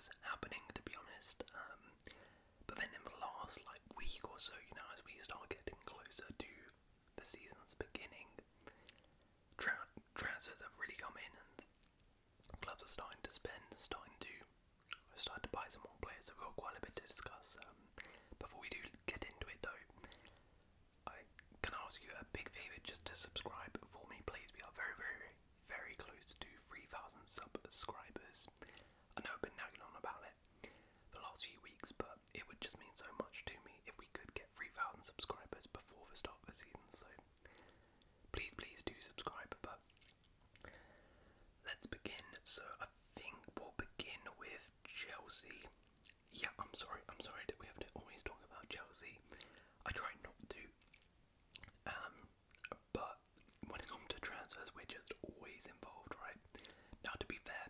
was happening, to be honest. But then in the last week or so, as we start getting closer to the season's beginning, transfers have really come in, and clubs are starting to spend, starting to buy some more players. So we've got quite a bit to discuss. Before we do get into it, though, I can ask you a big favour, just to subscribe for me, please. We are very, very, very close to 3,000 subscribers. I know I've been nagging on about it for the last few weeks, but it would just mean so much to me if we could get 3,000 subscribers before the start of the season. So please, please do subscribe. But let's begin. So I think we'll begin with Chelsea. Yeah, I'm sorry that we have to always talk about Chelsea. I try not to, but when it comes to transfers, we're just always involved, right? Now, to be fair,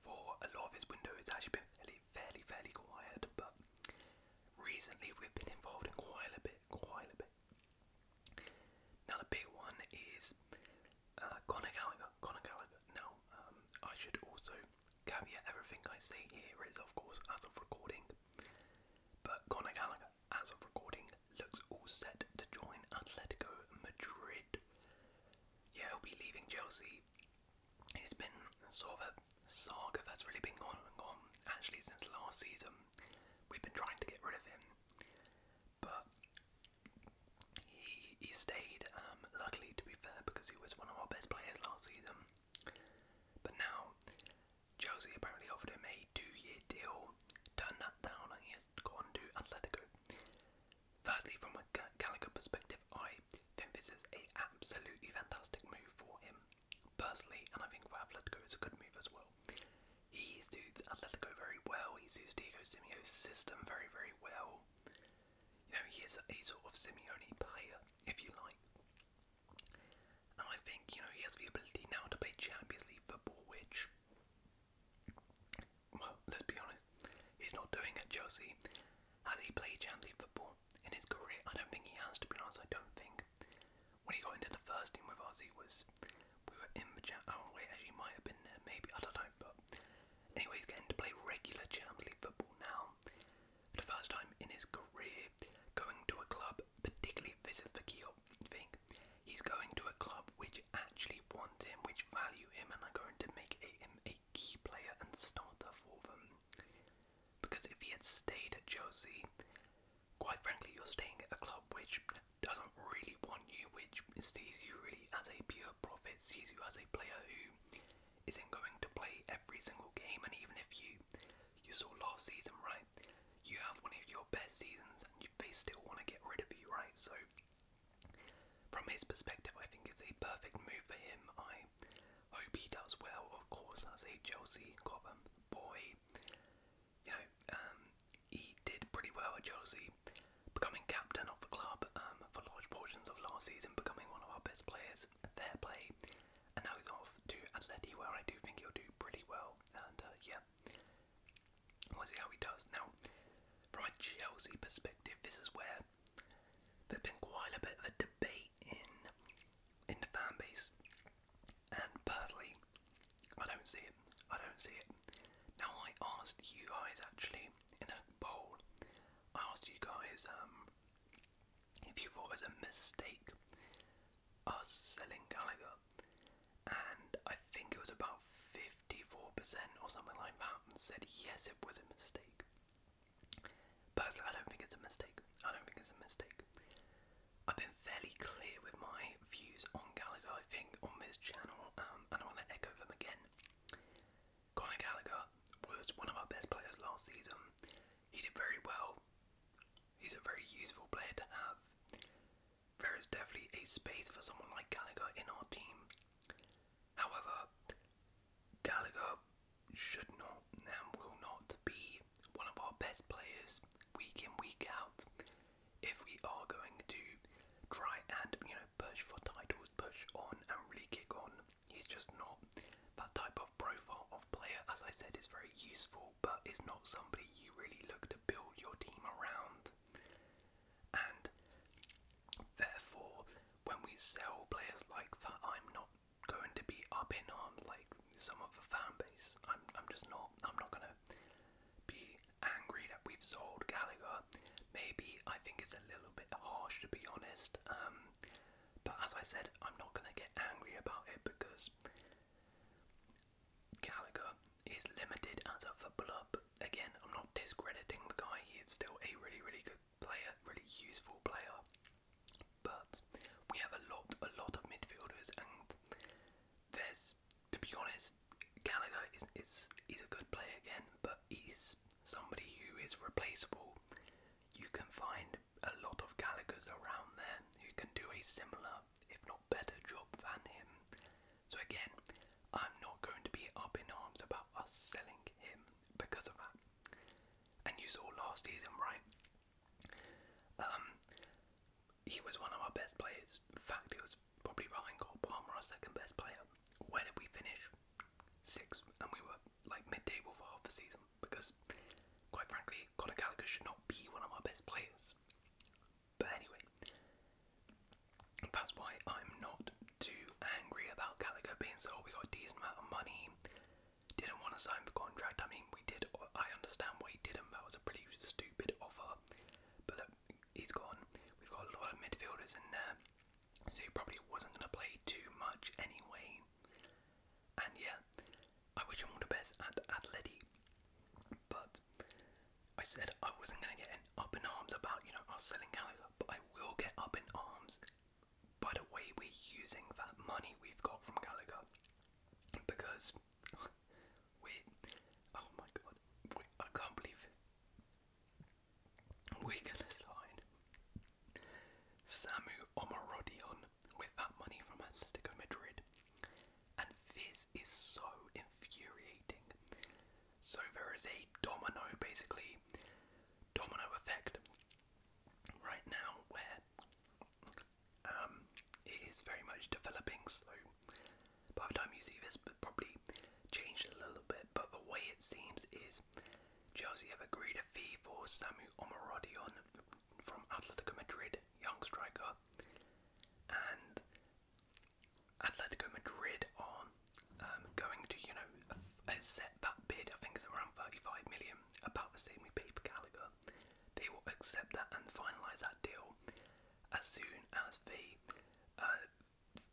for a lot of his window, it's actually been fairly quiet, but recently we've been involved in quite a bit. Now, the big one is Conor Gallagher. Now, I should also caveat everything I say here is, of course, as of recording, but Conor Gallagher, as of recording, looks all set to join Atletico Madrid. Yeah, he'll be leaving Chelsea. It's been sort of a saga that's really been going on actually since last season. We've been trying to get rid of him, but he stayed, luckily, to be fair, because he was one of our best players last season. But now Chelsea apparently offered him a 2-year deal, turned that down, and he has gone to Atletico. Firstly, from a Gallagher perspective, I think this is an absolutely fantastic move for him personally, and I think for Atletico it's a good move as well. He suits Atletico very well. He suits Diego Simeone's system very, very well. He is a sort of Simeone player, if you like. And I think, he has the ability now to play Champions League football, which, well, let's be honest, he's not doing at Chelsea. Has he played Champions League football in his career? I don't think he has, to be honest. I don't think. When he got into the first team with us, we were in the actually might have been there, maybe, I don't know, but anyway, he's getting to play regular Champions League football now, for the first time in his career, going to a club, particularly, this is the key thing, he's going to a club which actually want him, which value him, and are going to make him a key player and starter for them. Because if he had stayed at Chelsea, quite frankly, you're staying at a club which doesn't really want you, which sees you really as a pure profit, sees you as a player who isn't going to play every single game. And even if you saw last season, right, you have one of your best seasons and they still want to get rid of you, right? So from his perspective, I think it's a perfect move for him. I hope he does well, of course, as a Chelsea Cobham boy. He did pretty well at Chelsea, becoming captain of the club for large portions of last season, becoming one of our best players. Fair play. And now he's off to Atleti, where I do think he'll do pretty well. And yeah, we'll see how he does. Now, from a Chelsea perspective, this is where there's been quite a bit of a debate in the fan base. And personally, I don't see it. Now, I asked you guys actually in a poll. I asked you guys if you thought it was a mistake us selling Gallagher, and I think it was about 54% or something like that said yes, it was a mistake. Personally, I don't think it's a mistake. I've been fairly clear with my views on Gallagher, I think, on this channel, and I want to echo them again. Conor Gallagher was one of our best players last season. He did very well. He's a very useful player to have. There is definitely a space for someone like Gallagher in our team. However, Gallagher should not and will not be one of our best players week in, week out, if we are going to try and, push for titles, push on and really kick on. He's just not that type of profile of player. As I said, is very useful, but is not somebody you really look to build your team around. And therefore, when we sell players like that, I'm not going to be up in arms like some of the fan base. I'm just not. I'm not gonna is a little bit harsh, to be honest. But as I said, I'm not going to get angry about it because Gallagher is limited as a footballer. But again, I'm not discrediting the guy. He is still a really, really good player, really useful player. But we have a lot of midfielders, and there's, to be honest, Gallagher is a good player again, but he's somebody who is replaceable. You can find a lot of Gallaghers around there who can do a similar, if not better, job than him. So again, I'm not going to be up in arms about us selling him because of that. And you saw last season, right? He was one of our best players. In fact, he was probably behind Cole Palmer, our second best player. Where did we finish? 6th, and we were like mid-table for half the season because, quite frankly, Conor Gallagher should not be one of our best players. But anyway, that's why I'm not too angry about Gallagher being sold. We got a decent amount of money. Didn't want to sign the contract. I mean, we did. I understand why he didn't. That was a pretty stupid offer. But look, he's gone. We've got a lot of midfielders in there, so he probably wasn't going to play too much anyway. And yeah, I wish him all the best at Atletico. But I said I wasn't going to get up in arms about, us selling Gallagher, but I will get up in arms by the way we're using that money we've got from Gallagher. Because oh my god, I can't believe this. We're going to sign Samu Omarodion with that money from Atletico Madrid. And this is so infuriating. So there is a domino effect right now where it is very much developing. So by the time you see this, it'll probably changed a little bit. But the way it seems is Chelsea have agreed a fee for Samu Omarodion from Atletico Madrid, young striker, and Atletico Madrid are going to, set that bid. I think it's around 35 million, about the same we paid for Gallagher. They will accept that and finalise that deal as soon as they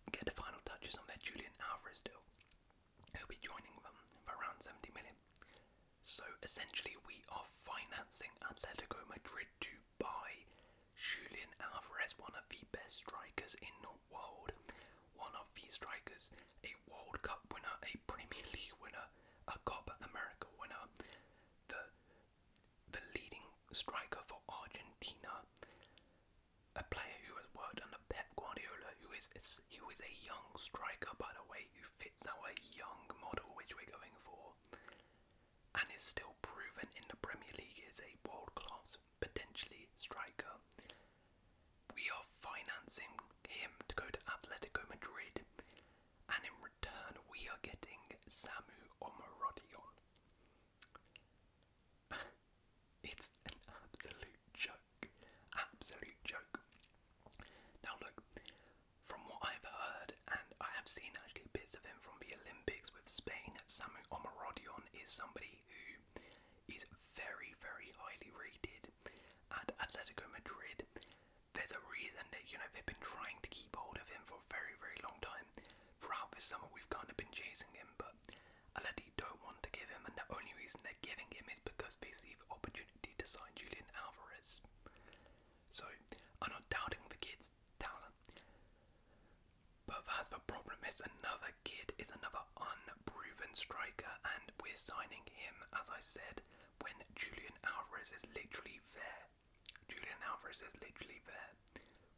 get the final touches on their Julian Alvarez deal. He'll be joining them for around 70 million. So essentially, we are financing Atletico Madrid to buy Julian Alvarez, one of the best strikers in the world. One of the strikers, a World Cup winner, a Premier League winner, a Copa America winner, the leading striker for Argentina, a player who has worked under Pep Guardiola, who is a young striker, by the way, who fits our young model which we're going for, and is still proven in the Premier League is a world-class, potentially, striker. We are financing him to go to Atletico Madrid, and in return we are getting Samu Omarodion. It's an absolute joke. Absolute joke. Now look, from what I've heard, and I have seen actually bits of him from the Olympics with Spain, Samu Omarodion is somebody who is very, very highly rated at Atletico Madrid. There's a reason that, they've been trying to keep hold of him for a very, very long time. Throughout this summer we've kind of been chasing him, but Atleti don't want to give him, and the only reason they're giving him is because they see the opportunity to sign Julian Alvarez. So, I'm not doubting the kid's talent, but that's the problem. Is another kid is another unproven striker, and we're signing him, as I said, when Julian Alvarez is literally there. Julian Alvarez is literally there.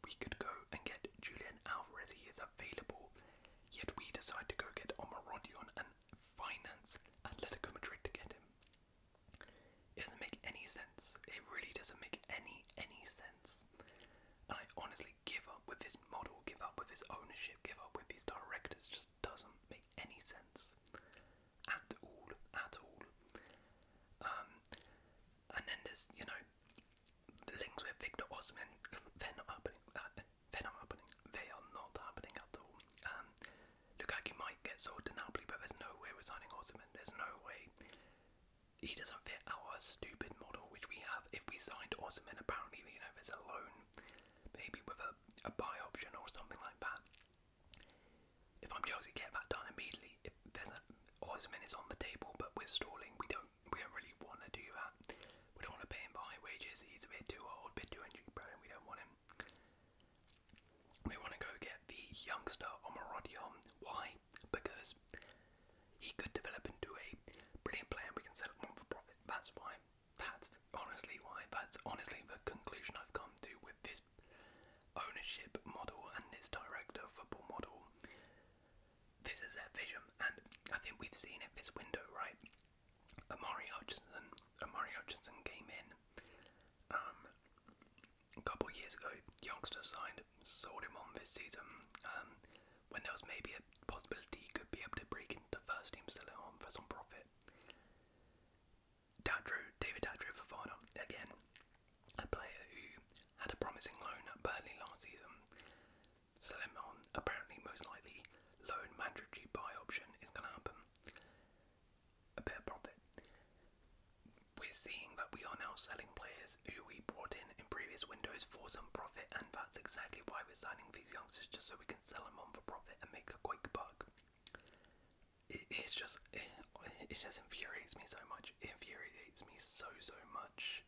We could go and get Julian Alvarez, he is available, yet we decide to go get Omarodion and finance Atletico Madrid to get him. It doesn't make any sense. It really doesn't make any sense. And I honestly give up with this model, give up with this ownership, give up with these directors. Just doesn't make any sense at all, at all. And then there's, the links with Victor Osimhen. They're not happening. They're not happening. They are not happening at all. Lukaku might get sold to Napoli, but there's no way we're signing Osimhen. There's no way. he doesn't fit our stupid model which we have. If we signed Osimhen, apparently, you know, there's a loan, maybe with a buy option or something like that. If I'm Chelsea, get that done immediately. If there's Osimhen is on the table, but we're stalling, we don't really want to do that. We don't want to pay him high wages. He's a bit too old, a bit too injury prone. We don't want him. We want to go get the youngster Omarodion. Why? Because he could develop into a brilliant player. We can sell him on for profit. That's why. That's honestly why. That's honestly the conclusion I've come to with this ownership model and this director football model. This is their vision, and I think we've seen it this window, right? Amari Hutchinson came in a couple of years ago. Youngster signed, sold him on this season. When there was maybe a possibility he could be able to break into first team, sell it on for some profit. David Datro Fofana, again, a player who had a promising loan at Burnley last season. Sell him on, apparently, most likely, loan mandatory buy option is going to happen. A bit of profit. We're seeing that we are now selling players who we brought in previous windows for some profit, and that's exactly why we're signing these youngsters, just so we can sell them on for profit and make a quick buck. It just infuriates me so much. It infuriates me so much.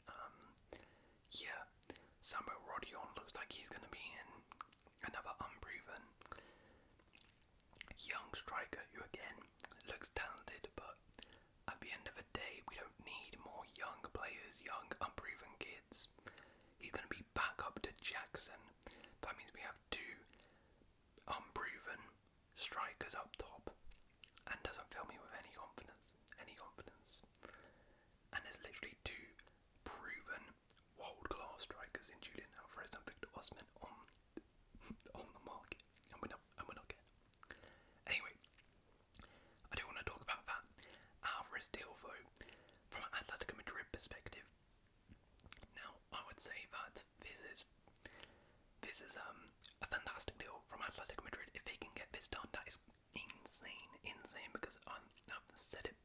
Yeah, Samuel Rodion looks like he's going to be in another unproven young striker who again looks talented, but at the end of the day we don't need more young players, young unproven kids. He's going to be back up to Jackson. That means we have two unproven strikers up top, and doesn't fill me with any confidence. And there's literally two proven world-class strikers in Julian Alvarez and Victor Osimhen on the market, and we're not getting. Anyway, I do want to talk about that Alvarez deal though, from an Atletico Madrid perspective. Now, I would say that this is a fantastic deal from Atletico Madrid. If they can get this done, that is insane, because I've said it.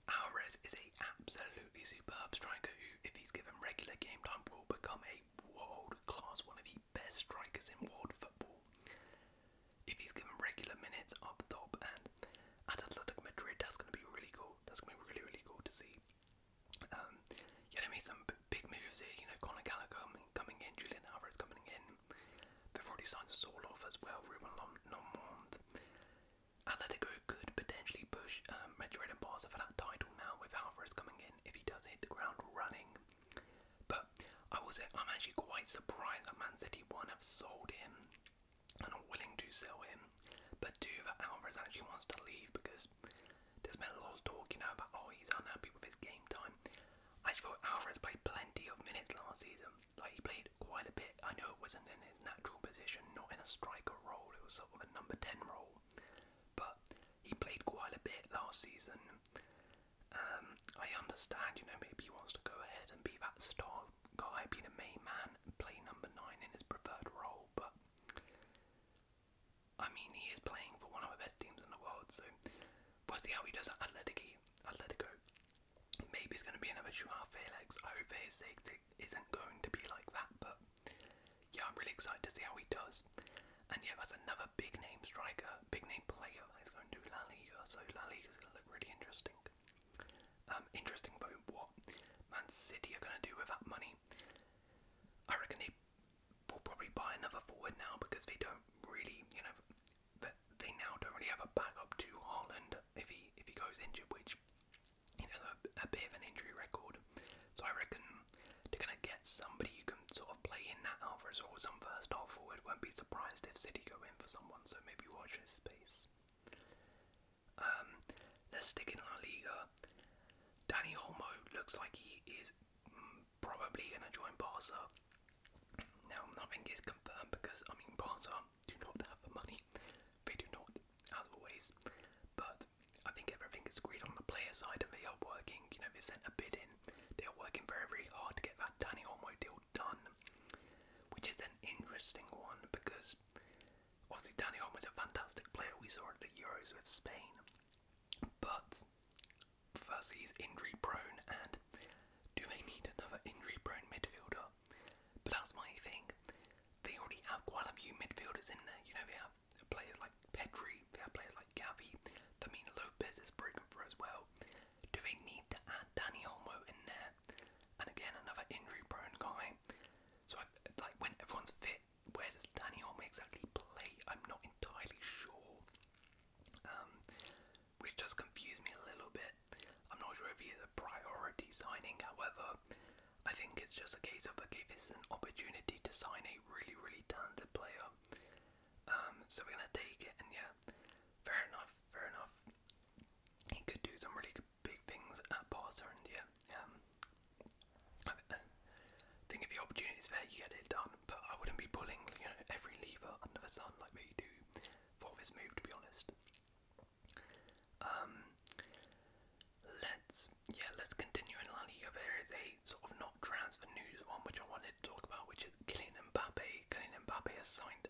Alvarez is a absolutely superb striker who, if he's given regular game time, will become a world class, one of the best strikers in world football. If he's given regular minutes up top, and at Atletico Madrid, that's going to be really cool. That's going to be really cool to see. Yeah, they made some big moves here. You know, Conor Gallagher coming in, Julian Alvarez coming in. They've already signed Solanke as well, Ruben Lomond. Atletico could potentially push Madrid and Barca for that title now with Alvarez coming in if he does hit the ground running. But I will say I'm actually quite surprised that Man City 1 have sold him and are willing to sell him, but 2 that Alvarez actually wants to leave, because there's been a lot of talk, you know, about he's unhappy with his game time. I thought Alvarez played plenty of minutes last season. Like, he played quite a bit. I know it wasn't in his natural position, not in a striker role. It was sort of a number 10 role, but he played quite a bit last season. I understand, you know, maybe he wants to go ahead and be that star guy, be the main man, and play number 9 in his preferred role, but I mean, he is playing for one of the best teams in the world, so we'll see how he does at Atletico. Maybe it's going to be another Joao Felix. I hope for his sake it isn't going to be like that, but yeah, I'm really excited to see how he does. And yeah, that's another big name striker, big name player that is going to La Liga, so La Liga is going to look really interesting. Interesting about what Man City are going to do with that money. I reckon they will probably buy another forward now, because they don't really, you know, they now don't really have a backup to Haaland if he goes injured, which, you know, a bit of an injury record. So I reckon they're going to get somebody who can sort of play in that Alvarez or some first half forward. Won't be surprised if City go in for someone, so maybe watch this space. Let's stick in La Liga. Dani Olmo looks like he is probably going to join Barca. Now, nothing is confirmed, because, I mean, Barca do not have the money. They do not, as always. But I think everything is agreed on the player side, and they are working. You know, they sent a bid in. They are working very hard to get that Dani Olmo deal done, which is an interesting one, because obviously Dani Olmo is a fantastic player. We saw it at the Euros with Spain. But for firstly, he's injury prone, and do they need another injury prone midfielder? But that's my thing. They already have quite a few midfielders in there. You know, they have players like Pedri, they have players like Gavi. I mean, Lopez is broken for as well. Do they need to add Dani Olmo in there? And again, another injury prone guy. So, like, when everyone's fit, where does Dani Olmo exactly play? I'm not entirely sure. Which does confuse me a little bit. I'm not sure if he is a priority signing, however, I think it's just a case of, okay, this is an opportunity to sign a really, really talented player. So we're going to take it, and yeah, fair enough, fair enough. He could do some really big things at Barca, and yeah, I think if the opportunity is there, you get it done, but I wouldn't be pulling, you know, every lever under the sun like they do for this move, to be honest. Let's continue in La Liga. There is a sort of not transfer news one which I wanted to talk about, which is Kylian Mbappe. Kylian Mbappe has signed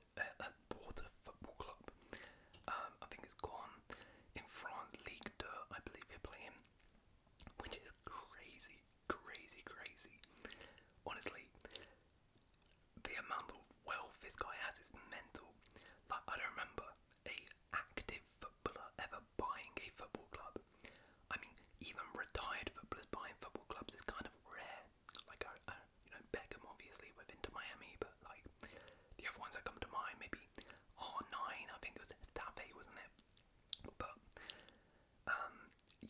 bought a football club. I think it's gone in France, Ligue 2, I believe they play him, which is crazy, crazy, crazy. Honestly, the amount of wealth this guy has is mental. Like, I don't remember a active footballer ever buying a football club. I mean, even retired footballers buying football clubs is kind of rare. Like, you know, Beckham obviously with Inter Miami, but like the other ones that come to mind, maybe R9, I think it was Tafe, wasn't it? But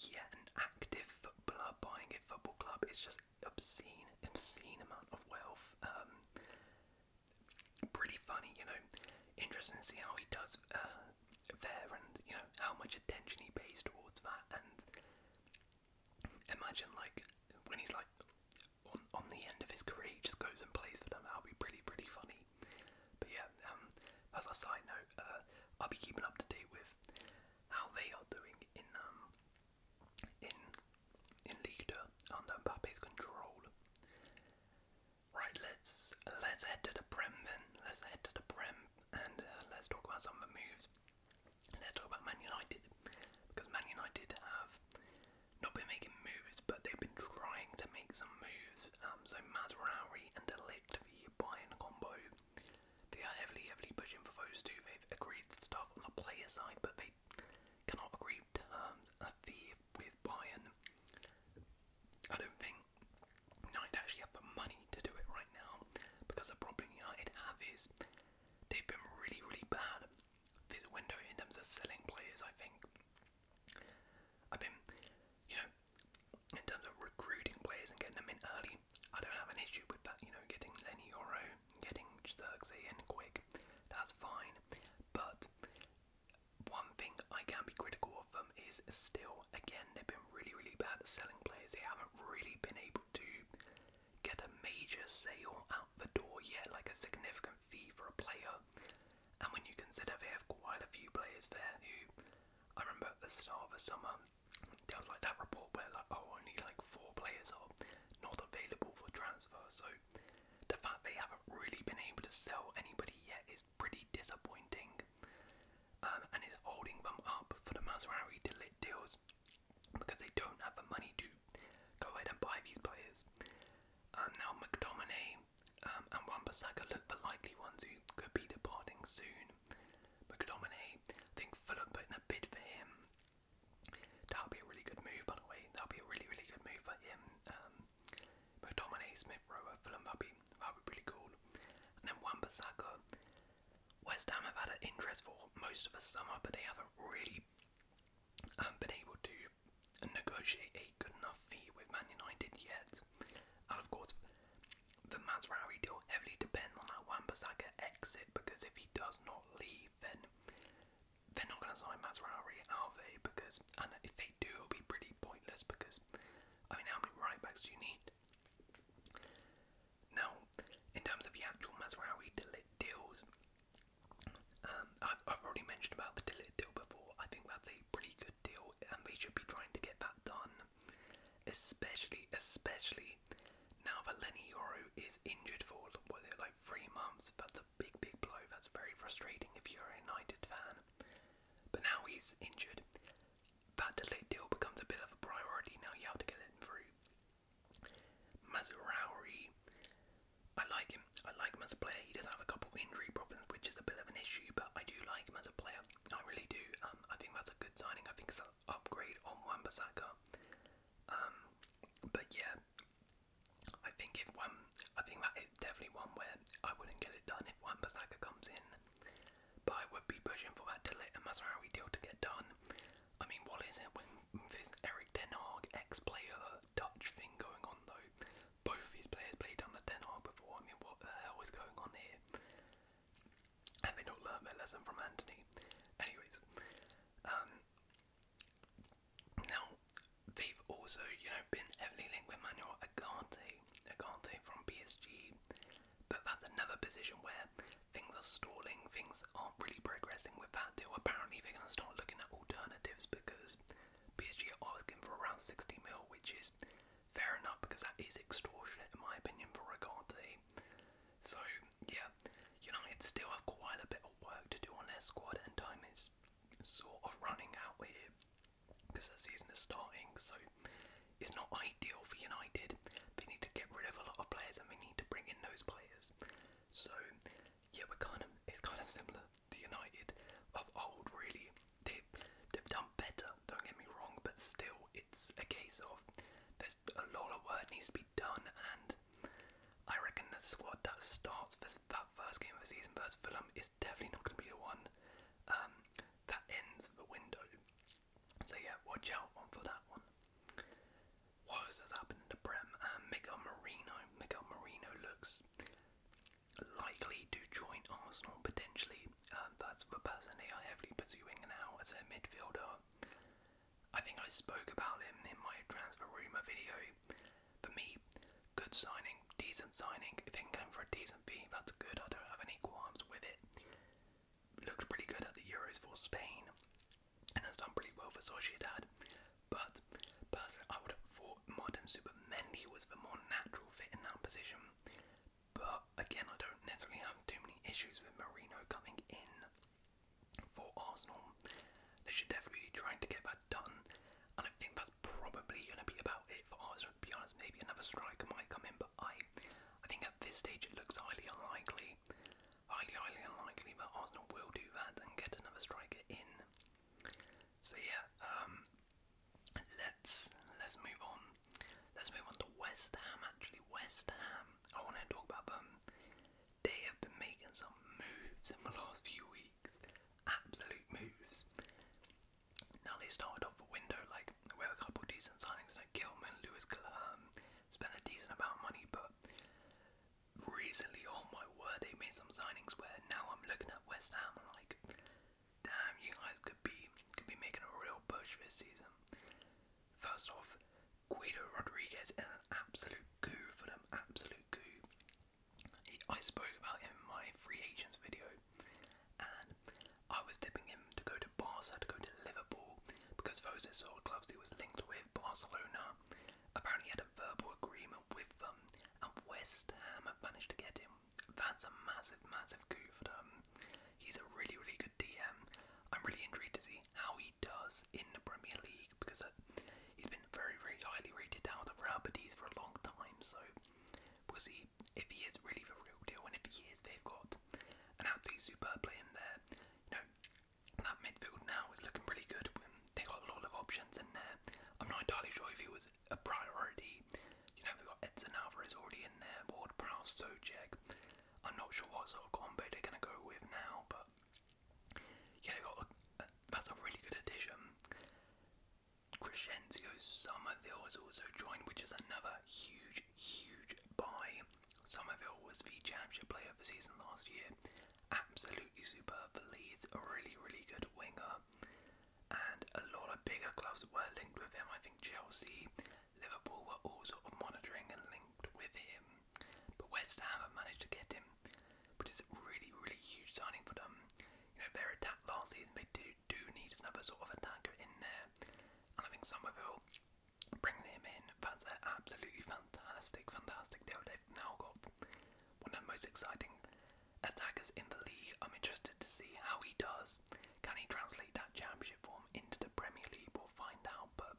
yeah, an active footballer buying a football club is just obscene amount of wealth. Pretty funny, you know. Interesting to see how he does there, and you know how much attention he pays towards that. And imagine like when he's like on the end of his career, he just goes and plays for them. That'll be pretty funny. But yeah, as a side note, I'll be keeping up to date with how they are doing in Ligue 2 under Mbappe's control. Right, let's head to the Prem then. Let's head to the Prem and let's talk about some of the moves. Let's talk about Man United, because Man United have not been making moves, but they've been trying to make some moves. So Mazraoui and De Ligt, the Bayern combo, they are heavily pushing for those two. They've agreed to stuff on the player side, but they cannot agree terms a fee with Bayern. I don't think United actually have the money to do it right now, because the problem United have is they've been really bad this window in terms of selling players. I think I've been, you know, in terms of recruiting players and getting them in early, I don't have an issue with that. You know, getting Lenny Yoro, getting Xerxes in quick, that's fine. But one thing I can be critical of them is still, again, they've been really bad at selling players. They haven't really been able to get a major sale out the door yet, like a significant fee for a player. And when you consider they have quite a few players there who, I remember at the start of the summer, there was like that report where like, oh, only like 4 players are not available for transfer. So the fact they haven't really been able to sell anybody yet is pretty disappointing, and is holding them up for the Mazraoui De Ligt deals, because they don't have the money to go ahead and buy these players. Now McTominay and Wan-Bissaka look the likely ones who could be departing soon. McTominay, I think Fulham put in a bid for him. That would be a really good move, by the way. That would be a really good move for him. McTominay, Smith Rowe, Fulham, that would be really cool. And then Wan-Bissaka, West Ham have had an interest for most of the summer, but they haven't really been able to negotiate a good enough fee with Man United yet. And of course, the Mazraoui deal heavily depends on that Wan-Bissaka exit, because if he does not leave, then they're not going to sign Mazraoui, are they? Because, and if they do, it'll be pretty pointless, because, I mean, how many right backs do you need? Now, in terms of the actual Mazraoui De Ligt deals, I've already mentioned about the De Ligt deal before. I think that's a pretty good deal, and they should be trying to get that done, especially now that Lenny Yoro is injured for, was it like 3 months? That's a big blow. That's very frustrating if you're a United fan. But now he's injured. That De Ligt deal becomes a bit of a priority now. Mazraoui, I like him. I like him as a player. He does have a couple injury problems, which is a bit of an issue, but I do like him as a player. I really do. I think that's a good signing. I think it's an upgrade on Wan-Bissaka. But yeah, I think that is definitely one where I wouldn't get it done if Wan-Bissaka comes in. But I would be pushing for that Delete and Mazraoui deal to get done. I mean, what is it with this Eric Ten Hag ex-player Dutch thing going on though? Both of his players played under Ten Hag before. I mean, what the hell is going on here? Have they not learned their lesson from Anthony? Anyways, now they've also, been heavily linked with Manuel Agante from PSG, but that's another position where things are stalling, things aren't really progressing with that deal. Apparently they're going to start looking at alternatives because PSG are asking for around 60 mil, which is fair enough because that is extortionate in my opinion for Agante. So yeah, United still have quite a bit of work to do on their squad, and time is sort of running out here because the season is starting, so it's not ideal for United. They need to get rid of a lot of players and they need to bring in those players. So yeah, it's kind of similar to United of old really. They've done better, don't get me wrong, but still it's a case of there's a lot of work needs to be done, and I reckon the squad that starts that first game of the season versus Fulham is definitely not going to be the one that ends the window. So yeah, watch out for that one. What else has happened in the Prem? Miguel Marino looks likely to join Arsenal potentially. That's the person they are heavily pursuing now as a midfielder. I think I spoke about him in my transfer rumour video. For me, good signing, decent signing. If they can get him for a decent fee, that's good. I don't have any qualms with it. Looked pretty good at the Euros for Spain and has done pretty well for Sociedad. But personally, I would have thought Martin Zubimendi was the more natural fit in that position. But again, I don't necessarily have too many issues with Marino coming in for Arsenal. They should definitely be trying to get that done, and I think that's probably going to be about it for Arsenal. To be honest, maybe another striker might come in, but I think at this stage it looks highly unlikely that Arsenal will do that and get another striker in. So yeah, let's move on. Let's move on to West Ham. Actually, West Ham, I want to talk about them. They have been making some moves in the last few weeks. Absolute moves. Now they started off the window with a couple decent signings like Gilman, Lewis Callum, spent a decent amount of money, but recently, oh my word, they made some signings where now I'm looking at West Ham and like, damn, you guys could be making a real push this season. First off, Guido Rodriguez is an absolute coup for them, absolute coup. I spoke about him in my free agents video, and I was tipping him to go to Barca, to go to Liverpool, because those are sort of clubs he was linked with. Barcelona apparently had a verbal agreement with them, and West Ham have managed to get him. That's a massive, massive coup for them. He's a really, really good DM. I'm really intrigued to see how he does in the Premier League, because he's been very, very highly rated out of Real Betis for a long time, so we'll see if he is really the real deal, and if he is, they've got an absolutely superb play in there. That midfield now is looking pretty good. They got a lot of options in there. I'm not entirely sure if he was a priority. They've got Edson Alvarez already in there, Ward-Prowse, Sojek. I'm not sure what sort of combo they're going to go with now, but yeah, that's a really good addition. Crescencio Somerville has also joined, which is another huge, huge buy. Somerville was the championship player of the season last year. Absolutely superb for Leeds, a really, really good winger. And a lot of bigger clubs were linked with him. I think Chelsea, Liverpool were all sort of monitoring and linked with him. But West Ham have managed to get him, which is a really, really huge signing for them. Their attack last season, they do need another sort of attacker in there. And I think Somerville, bringing him in, that's an absolutely fantastic, fantastic deal. They've now got one of the most exciting attackers in the league. I'm interested to see how he does. Can he translate that championship form into the Premier League? We'll find out. But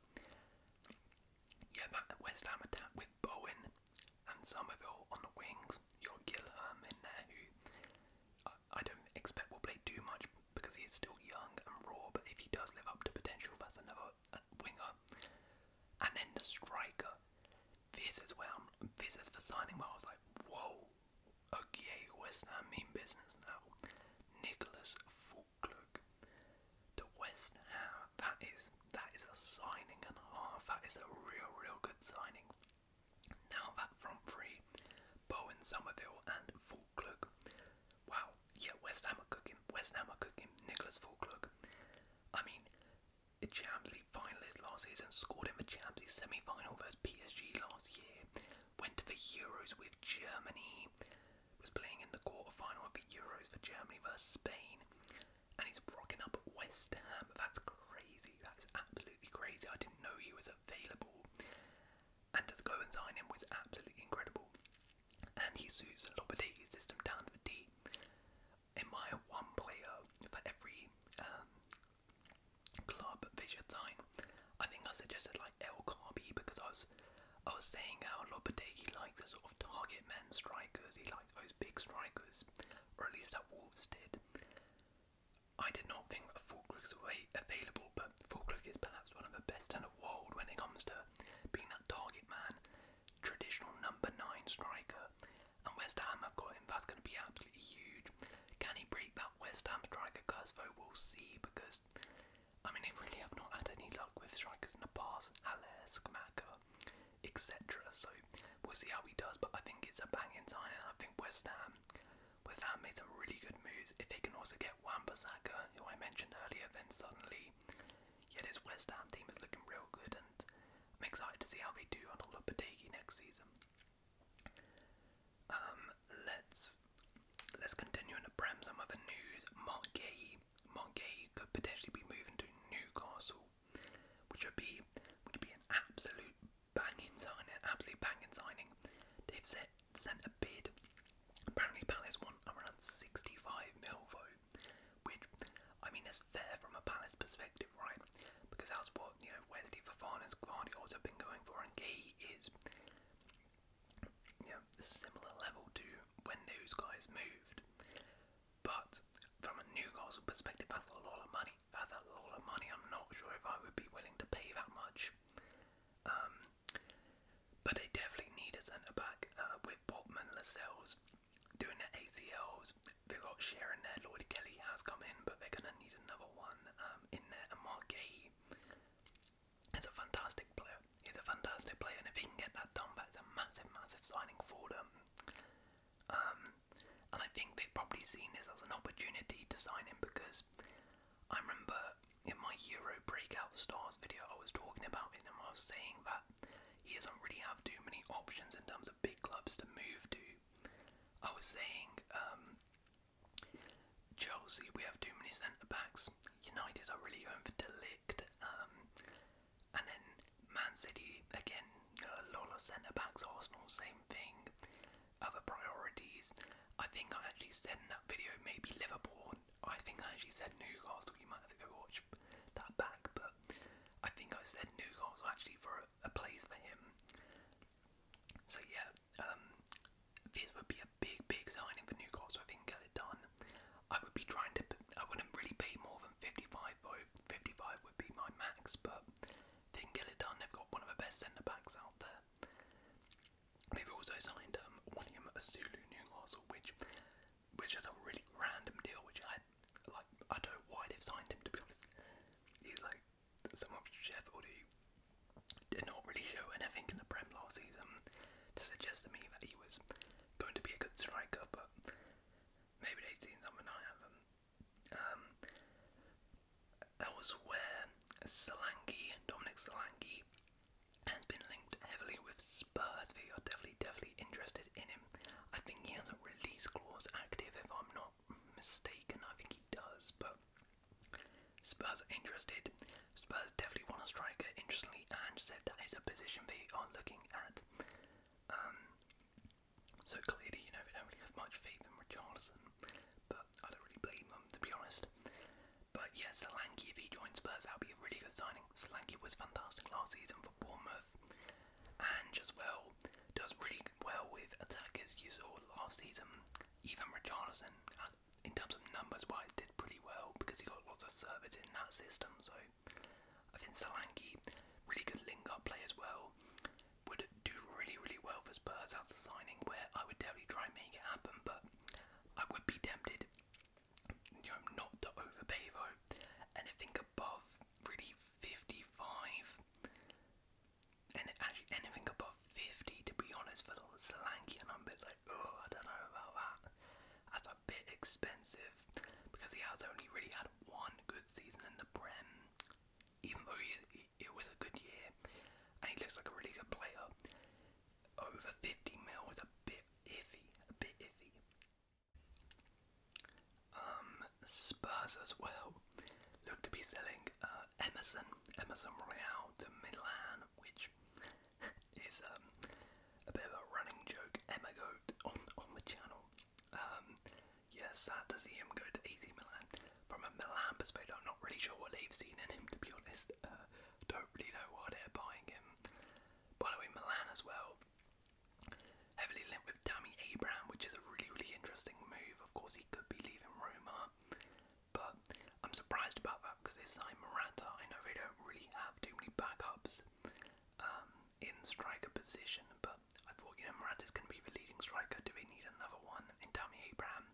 yeah, that West Ham attack with Bowen, Somerville on the wings. You got Gilham in there, who I don't expect will play too much because he is still young and raw, but if he does live up to potential, that's another winger. And then the striker, this as well. This is for signing where I was like, whoa, okay, West Ham mean business now. Nicholas Fulklug to West Ham. That is a signing and a half. That is a real good signing. Now that front three, Bowen, Somerville and Fulklug. Wow, yeah, West Ham are cooking. Nicholas Fulklug. I mean, a Champions League finalist last season, scored in the Champions League semi-final versus PSG last year, went to the Euros with Germany, was playing in the quarter-final of the Euros for Germany versus Spain, and he's rocking up at West Ham. That's crazy. That's absolutely crazy. I didn't know he was available, and to go and sign him was absolutely incredible. And he suits Lopetegui's system down to the T. In my one player for every club they should sign, I think I suggested like El Carbi because I was saying how Lopetegui likes the sort of target men strikers. He likes those big strikers, or at least that Wolves did. I did not think that Fulkrug's available, but Fulkrug is perhaps one of the best in the world when it comes to being that target man, traditional number 9 striker. And West Ham have got him. That's going to be absolutely huge. Can he break that West Ham striker curse though? We'll see, because I mean, they really have not had any luck with strikers in the past. Haller, Skmaka, etc. So we'll see how he does, but I think it's a banging sign, and I think West Ham made some really good moves. If they can also get Wan-Bissaka, who I mentioned earlier, then suddenly, yeah, this West Ham team is looking real good, and I'm excited to see how they do on Lopetegui next season. Let's continue in the Prem. Some other news: Mark Guehi could potentially be moving to Newcastle, which would be an absolute banging signing. They've sent a bid. Apparently Palace want around 65 mil though, which, I mean, is fair from a Palace perspective, right? Because that's what, you know, Wesley Fofana's Guardiola's have been going for, and Guehi is, you know, a similar level to when those guys moved. But from a Newcastle perspective, that's a lot of money. I'm not sure if I would be willing to pay that much. But they definitely need a centre-back with Botman, Lascelles doing their ACLs. They've got Sharon there, Lloyd Kelly has come in, but they're going to need another one in there. And Mark Guehi is a fantastic player. And if he can get that done, that's a massive signing for them. And I think they've probably seen this as an opportunity to sign him, because I remember in my Euro Breakout Stars video I was talking about it, and I was saying that he doesn't really have too many options in terms of big clubs to move to. I was saying Chelsea, we have too many centre-backs. United are really going for De Ligt. And then Man City, again, a lot of centre-backs. Arsenal, same thing. Other priorities. I think I actually said in that video maybe Liverpool. I think I actually said Newcastle. You might have to go watch that back, but I think I said Newcastle actually for a place for him. So yeah, this would be a big signing for Newcastle if they can get it done. I would be trying to, I wouldn't really pay more than 55 though. 55 would be my max, but if they can get it done, they've got one of the best centre backs out there. They've also signed William Asulu Newcastle, which is a really random deal, which I don't know why they've signed him, to be honest. He's like someone from Sheffield who did not really show anything in the Prem last season to suggest to me that he was going to be a good striker, but maybe they've seen something I haven't. Elsewhere, Dominic Solanke has been linked heavily with Spurs. They are definitely interested in him. I think he has a release clause active, if I'm not mistaken. I think he does, but Spurs are interested. Spurs definitely want a striker, interestingly, and said that is a position they are looking at. So clearly, you know, they don't really have much faith in Richarlison, but I don't really blame them, to be honest. But yeah, Solanke, if he joins Spurs, that would be a really good signing. Solanke was fantastic last season for Bournemouth, and just well, does really well with last season, even Richarlison, in terms of numbers wise, did pretty well because he got lots of service in that system. So I think Solanke, really good link-up play as well, would do really, really well for Spurs as a signing, where I would definitely try and make it happen, but I would be tempted, not to overpay though. Anything above really 55, and actually anything above 50, to be honest, for the Solanke, and I'm a bit like, oh, I don't know about that. That's a bit expensive because he has only really had one good season in the Prem, even though it was a good year, and he looks like a really good player. Over 50 mil is a bit iffy, Spurs as well look to be selling Emerson Royale to Milan, which is a bit of a running joke. Emigoat on the channel. Yeah, sad to see him go to AC Milan. From a Milan perspective, I'm not really sure what they've seen in him, to be honest. Don't really know why they're buying him. By the way, Milan as well, heavily linked with Tammy Abraham, which is a really, really interesting move. Of course, he could be leaving Roma, but I'm surprised about that because they signed Morata. I know they don't really have too many backups in striker position, but I thought, Morata's going to be the leading striker. Do they need another one in Tammy Abraham?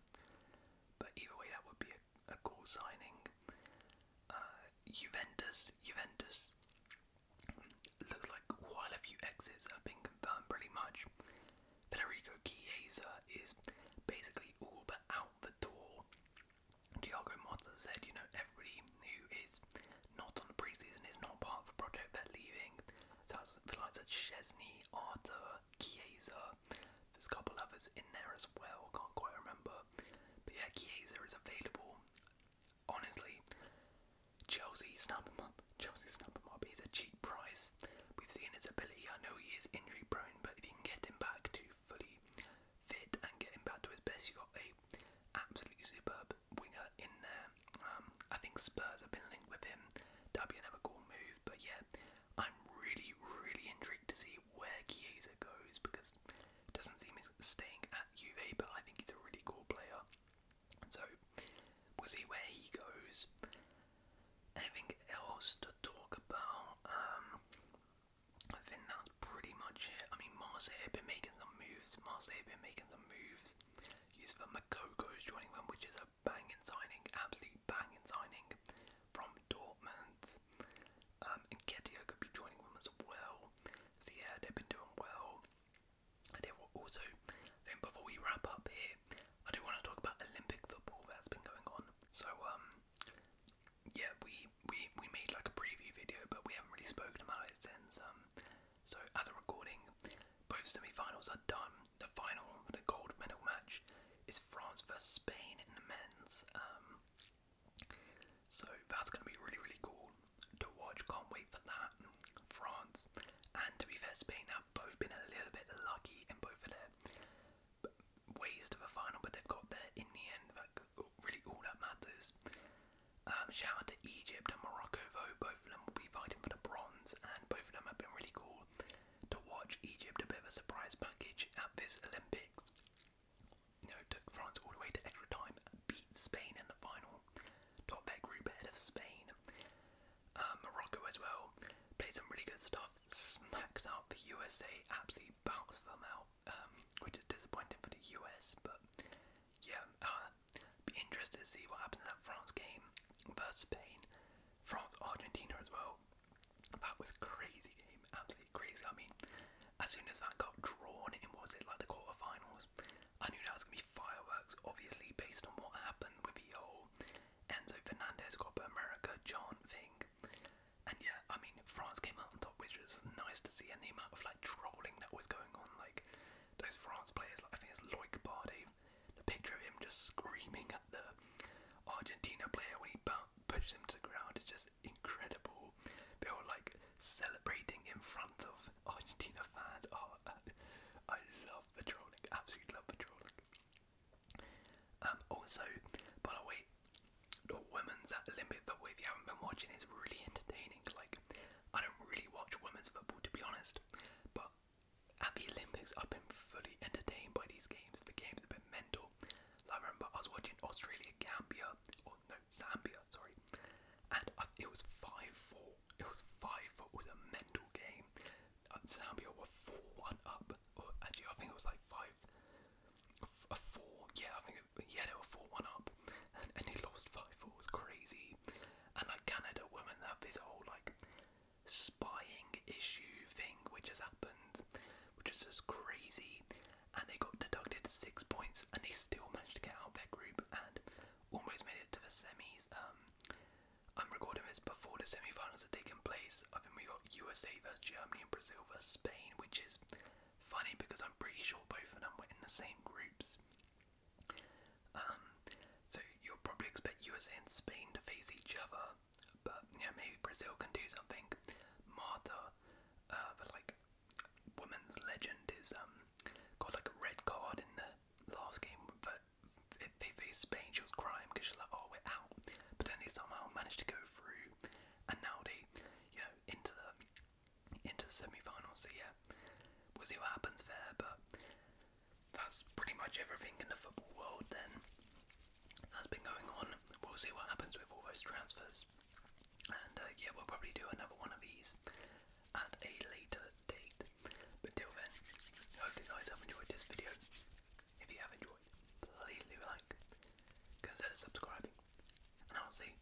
But either way, that would be a cool signing. Juventus looks like quite a few exits have been confirmed pretty much. Federico Chiesa is basically all but out the door. Thiago Motta said, everybody who is not on the preseason is not part of the project, they're leaving. So that's the likes of Chesney, Arthur, Chiesa, there's a couple others in there as well, can't quite remember. But yeah, Chiesa is available. Honestly, Chelsea snap him up. He's a cheap price. We've seen his ability. I know he is injury prone, but if you can get him back to fully fit and get him back to his best, you got a absolutely superb winger in there. I think Spurs have been linked with him. That'd be another cool move. But yeah, I'm really, really intrigued to see where Chiesa goes because it doesn't seem he's staying at Juve, but I think he's a really cool player. So we'll see where he goes. Anything else to talk about? I think that's pretty much it. I mean, Marseille have been making some moves. Use for Makoko's joining them, which is a banging signing, absolutely banging signing from Dortmund. And Ketia could be joining them as well. So yeah, they've been doing well. And they will also, then before we wrap up here, I do want to talk about Olympic football that's been going on. So yeah, we made like a preview video, but we haven't really spoken about it since. So as a recording, both semi-finals are done. The final, the gold medal match, is France versus Spain in the men's. So that's going to be really, really cool to watch. Can't wait for that. France and, to be fair, Spain have both been a little bit lucky in both of their ways to the final, but they've got there in the end. That really all that matters. Shout out to Egypt and Morocco though, both of them will be fighting for the bronze, and both of them have been really cool to watch. Egypt, a bit of a surprise package at this Olympics. Took France all the way to extra time, beat Spain in the final, top their group ahead of Spain. Morocco as well, played some really good stuff, smacked up the USA, absolutely bounced them out, which is disappointing for the US, but yeah, be interested to see what happens in that France game versus Spain. France, Argentina as well. That was a crazy game, absolutely crazy. I mean, as soon as that got drawn in, was it like the quarterfinals, I knew that was going to be fireworks, obviously based on what happened with the whole Enzo Fernandez Copa America chant thing. And yeah, I mean, France came out on top, which was nice to see, and the amount of like trolling that was going on, like those France players, like I think it's Loic Bardet, the picture of him just screaming at the Argentina player when he pushes him to the ground is just incredible. They were like celebrating in front of Argentina fans. Oh, I love the trolling, absolutely love the trolling. Also, by the way, the women's Olympic football, if you haven't been watching, is really entertaining. Like, I don't really watch women's football, to be honest, but at the Olympics I've been fully entertained by these games. The games have remember I was watching Australia, Gambia, or no, Zambia, sorry, and it was 5-4. It was 5-4. It was a mental game. Zambia were 4-1 up. Or actually, I think it was like 4. Yeah, I think they were 4-1 up, and they lost 5-4. It was crazy. And like Canada women have this whole like spying issue thing which has happened, which is just crazy. And they got deducted 6 points, and they still managed to get out of their group and almost made it to the semis. I'm recording this before the semi-finals are taking place. I think we got USA versus Germany and Brazil versus Spain, which is funny because I'm pretty sure both of them were in the same groups. So you'll probably expect USA and Spain to face each other, but yeah, maybe Brazil can do something. Marta, the like women's legend, is got like a red card in the last game, but if they faced Spain, she was crying because she's like, oh, we're out. But then they somehow managed to go through, and now they, into the semi-finals. So yeah, we'll see what happens there. But that's pretty much everything in the football world. Then that's been going on. We'll see what happens with all those transfers, and yeah, we'll probably do another one of these at a later date. But till then, hope you guys have enjoyed this video. If you have enjoyed, please leave a like, consider subscribing, and I'll see